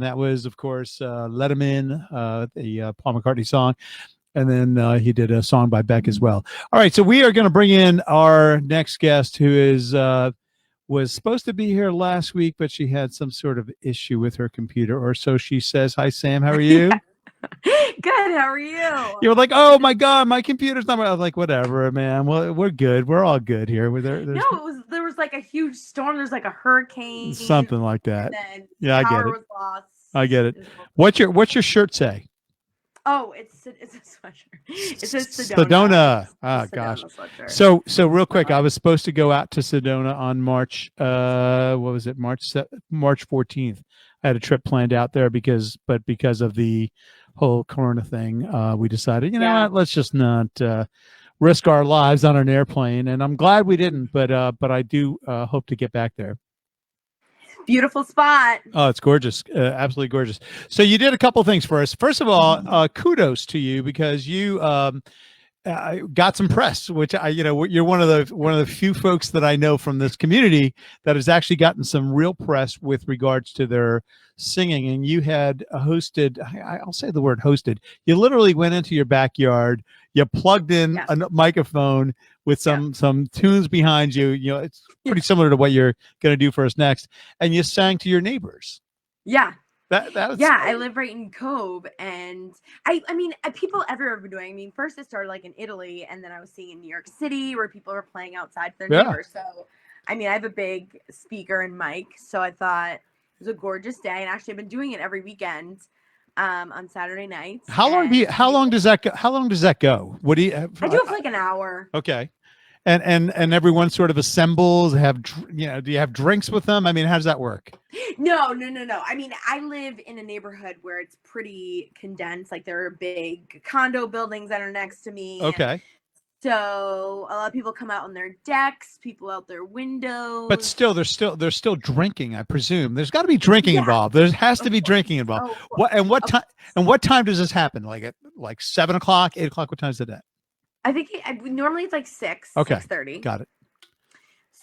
That was, of course, Let 'Em In, the Paul McCartney song. And then he did a song by Beck as well. All right, so we are going to bring in our next guest, who is was supposed to be here last week, but she had some sort of issue with her computer, or so she says. Hi, Sam. How are you? Good. How are you? You were like, "Oh my God, my computer's not." I was like, "Whatever, man. Well, we're good. We're all good here. No, There's there was like a huge storm. There's like a hurricane, something like and that." then Yeah, I get power it. was lost. I get it. It was What's your shirt say? oh, it's a sweatshirt. It says Sedona. Sedona. It's a Ah, gosh. Sedona sweatshirt. So real So quick, I was supposed to go out to Sedona on March. What was it? March 14th. I had a trip planned out there because of the whole Corona thing, we decided, you know yeah, what, let's just not risk our lives on an airplane. And I'm glad we didn't, but I do hope to get back there. beautiful spot. Oh, it's gorgeous. Absolutely gorgeous. So you did a couple things for us. First of all, kudos to you because you got some press, which you're one of the few folks that I know from this community that has actually gotten some real press with regards to their singing. And you had hosted, I'll say the word hosted. You literally went into your backyard, you plugged in a microphone with some tunes behind you. You know, it's pretty similar to what you're going to do for us next, and you sang to your neighbors. Yeah. That was I live right in Cove, and I mean, people everywhere have been doing. I mean, first it started like in Italy, and then I was seeing in New York City where people were playing outside for their neighbors. So, I mean, I have a big speaker and mic, so I thought it was a gorgeous day, and actually I've been doing it every weekend on Saturday nights. How long does that go? What do you? I do it for like an hour. Okay. And everyone sort of assembles. Do you have drinks with them? I mean, how does that work? No. I mean, I live in a neighborhood where it's pretty condensed. Like there are big condo buildings that are next to me. Okay. So a lot of people come out on their decks, people out their windows. But still, they're still drinking. I presume there's got to be drinking involved. There has to be drinking involved. What time does this happen? Like at 7 o'clock, 8 o'clock? What time is it at? I think normally it's like 6:30. Got it.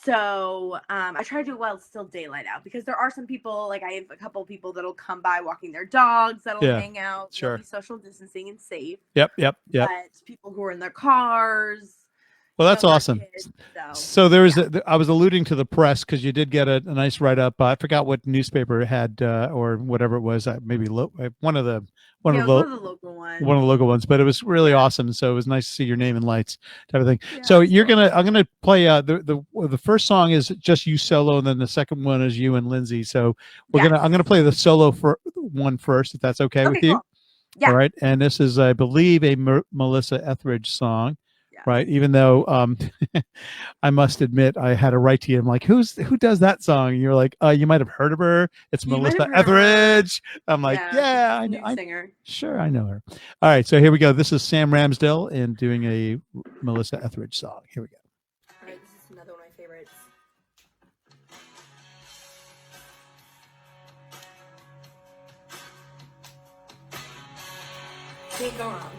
So I try to do it while it's still daylight out because there are some people, like I have a couple of people that'll come by walking their dogs, that'll hang out, sure, be social distancing and safe. Yep. But people who are in their cars. Well, that's awesome. Kids, so there was I was alluding to the press because you did get a nice write up. I forgot what newspaper it had or whatever it was. Maybe one of the local ones, but it was really awesome. So it was nice to see your name in lights, type of thing. Yeah, so I'm gonna play the first song is just you solo, and then the second one is you and Lindsay. So I'm gonna play the solo one first, if that's okay with you. Cool. Yeah. All right, and this is, I believe, a Melissa Etheridge song. Right. Even though I must admit I had to write to you. I'm like, who does that song? And you're like, you might have heard of her. It's Melissa Etheridge. I'm like, I know. Singer. Sure, I know her. All right. So here we go. This is Sam Ramsdell and doing a Melissa Etheridge song. Here we go. All right. This is another one of my favorites. Can't go wrong.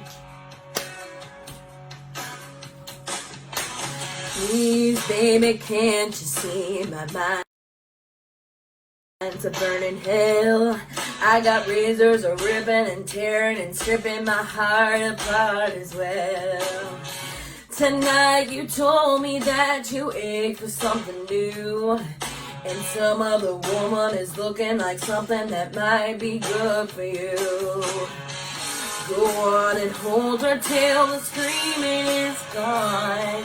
Please, baby, can't you see my mind's a burning hell? I got razors are ripping and tearing and stripping my heart apart as well. Tonight you told me that you ached for something new, and some other woman is looking like something that might be good for you. Go on and hold her till the screaming is gone.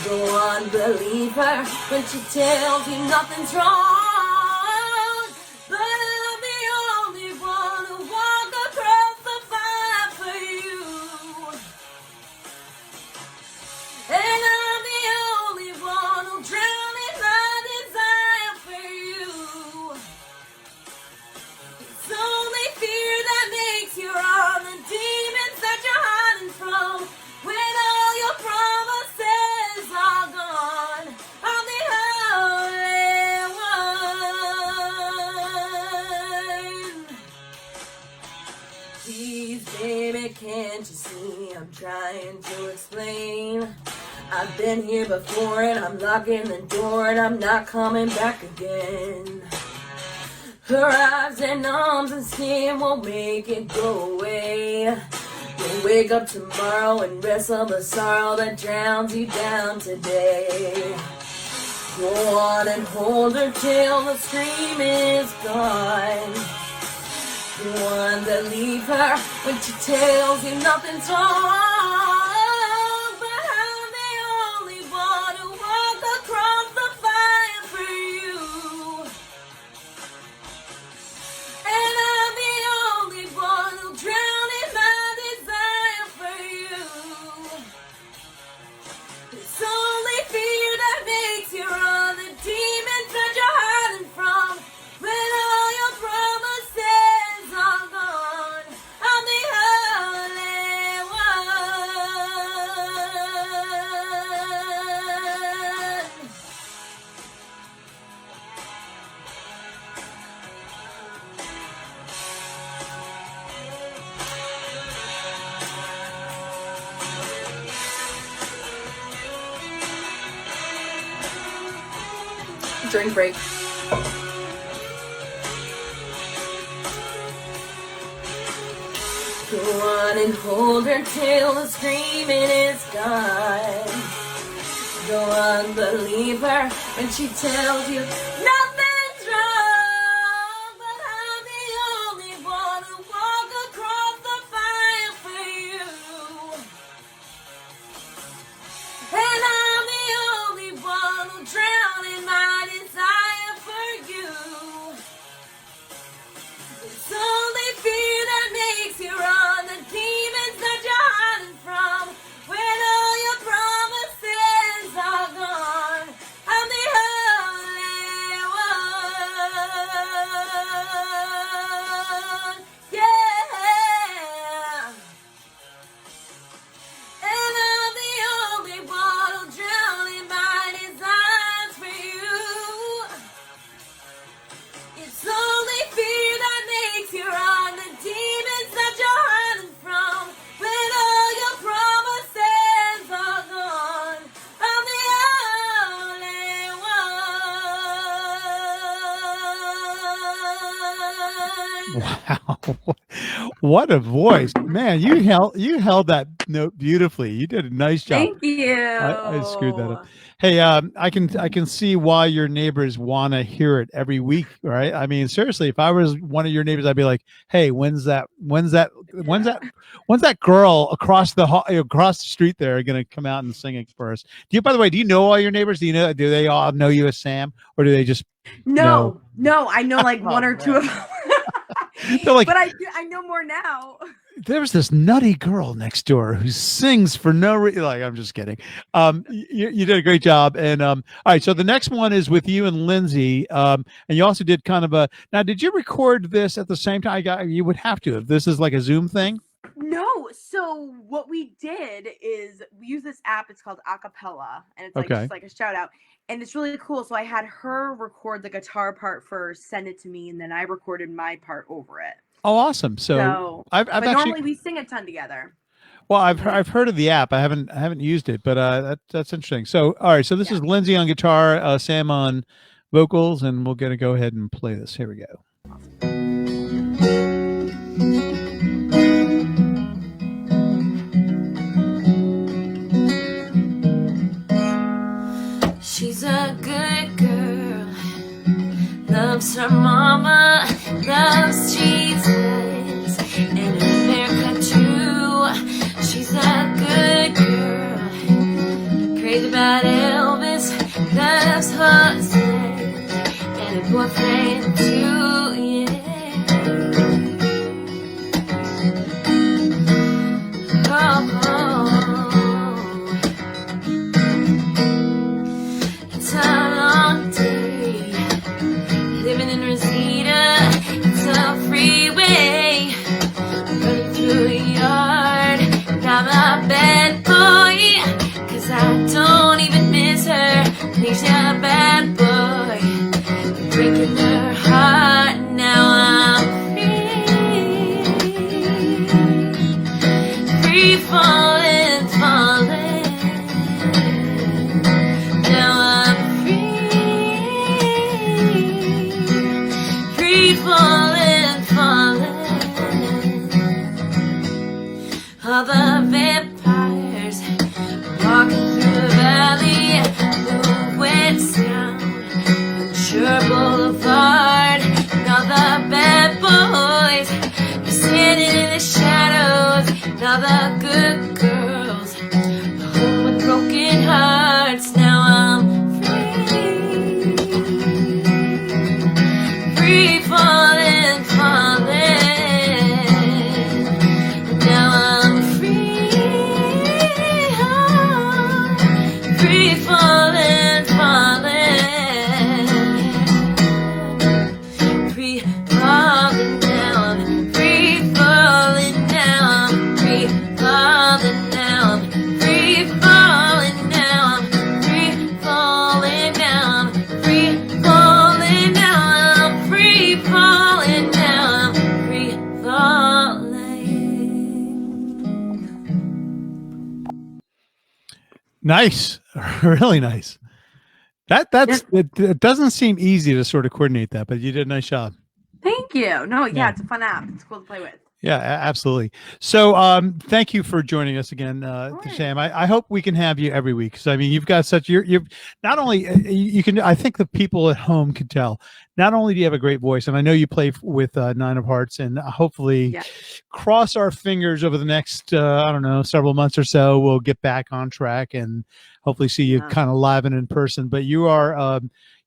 Go on, believe her when she tells you nothing's wrong. But I'm the only one who walk across the fire for you. And I'm the only one who'll drown in my desire for you. It's only fear that makes you run, the demons that you're hiding from. When all your promises are gone, I'm the only one. Please, baby, can't you see I'm trying to explain? I've been here before and I'm locking the door and I'm not coming back again. Her eyes and arms and skin won't make it go away. You'll wake up tomorrow and wrestle the sorrow that drowns you down today. Go on and hold her till the scream is gone. The one that leave her when she tells you nothing's wrong. But I'm the only one who walk across the fire for you. And I'm the only one who'll drown in my desire for you. It's only fear that makes you run, the demons that you're hiding from. When all your promises are gone, I'm the only one. Drink break. Go on and hold her till the screaming is gone. Go on, believe her when she tells you nothing's wrong. But I'm the only one who walk across the fire for you. And I'm the only one who'll drown in my desire for you. It's only fear that makes you run, the demons that you're hiding from. When all your promises are gone, I'm the only one. Yeah. And I'm the only one who'll drown in my desires for you. It's only fear that makes you run, the demons that you're hiding from. When all your promises are gone, I'm the only one. Wow. What a voice, man. You held that note beautifully. You did a nice job. Thank you. I screwed that up. Hey, I can see why your neighbors want to hear it every week, right? I mean, seriously, if I was one of your neighbors, I'd be like, "Hey, when's that girl across the street there going to come out and sing it for us?" By the way, do you know all your neighbors? Do they all know you as Sam, or do they just No, I know like one or two of them. They're like, but I know more now. There's this nutty girl next door who sings for no reason. Like, I'm just kidding. You did a great job. And all right, so the next one is with you and Lindsay. And you also did kind of now, did you record this at the same time? You would have to, if this is like a Zoom thing. No, so what we did is we use this app. It's called Acapella, and it's like just like a shout out, and it's really cool. So I had her record the guitar part first, send it to me, and then I recorded my part over it. Oh, awesome! So I've but actually, normally we sing a ton together. Well, I've heard of the app. I haven't used it, but that's interesting. So all right, so this is Lindsay on guitar, Sam on vocals, and we're gonna go ahead and play this. Here we go. She's a good girl, loves her mama, loves Jesus, and America too. She's a good girl, crazy about Elvis, loves husband, and a boyfriend too, yeah. bad boys were standing in the shadows, and all the good girls were home with broken hearts. Now I'm free falling, falling. Now I'm free, free falling, falling. Free falling down, free falling down, free falling down, free falling down, free falling down, free falling down, free falling down, free falling. Nice. Really nice. It doesn't seem easy to sort of coordinate that, but you did a nice job. Thank you. No, yeah, Yeah. it's a fun app. It's cool to play with. Yeah, absolutely. So, thank you for joining us again, Right. Sam. I hope we can have you every week. So, I mean, you've got such, you're not only, you can, I think the people at home can tell, not only do you have a great voice, and I know you play with Nine of Hearts, and hopefully Yeah. cross our fingers over the next, I don't know, several months or so, we'll get back on track and hopefully see you Yeah. kind of live and in person. But you are,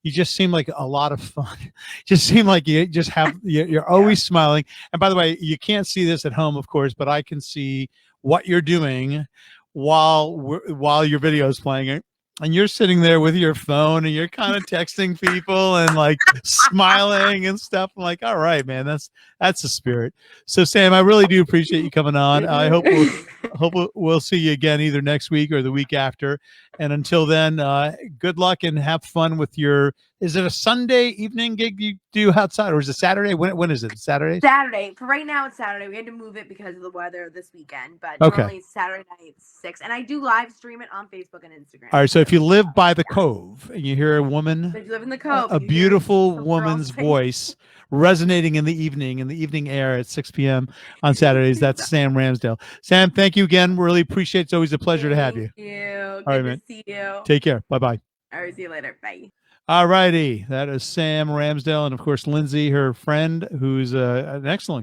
you just seem like a lot of fun. Just seem like you just have, you're always smiling. And by the way, you can't see this at home, of course, but I can see what you're doing while your video is playing. And you're sitting there with your phone and you're kind of texting people and like smiling and stuff. I'm like, all right, man, that's the spirit. So Sam, I really do appreciate you coming on. I hope we'll see you again either next week or the week after. And until then, good luck and have fun with your, is it a Sunday evening gig you do outside, or is it Saturday? When is it? Saturday? Saturday. For right now, it's Saturday. We had to move it because of the weather this weekend, but Okay. normally it's Saturday night 6. And I do live stream it on Facebook and Instagram. All right. So if you live by the Cove and you hear a woman, So if you live in the Cove, a and you hear beautiful some woman's girls sing- voice resonating in the evening air at 6 p.m. on Saturdays, that's Sam Ramsdell. Sam, thank you again. Really appreciate it. It's always a pleasure to have you. Thank you. All Good right, to man. see you. Take care. Bye-bye. All right, see you later. Bye. All righty. That is Sam Ramsdell. And of course, Lindsay, her friend, who's an excellent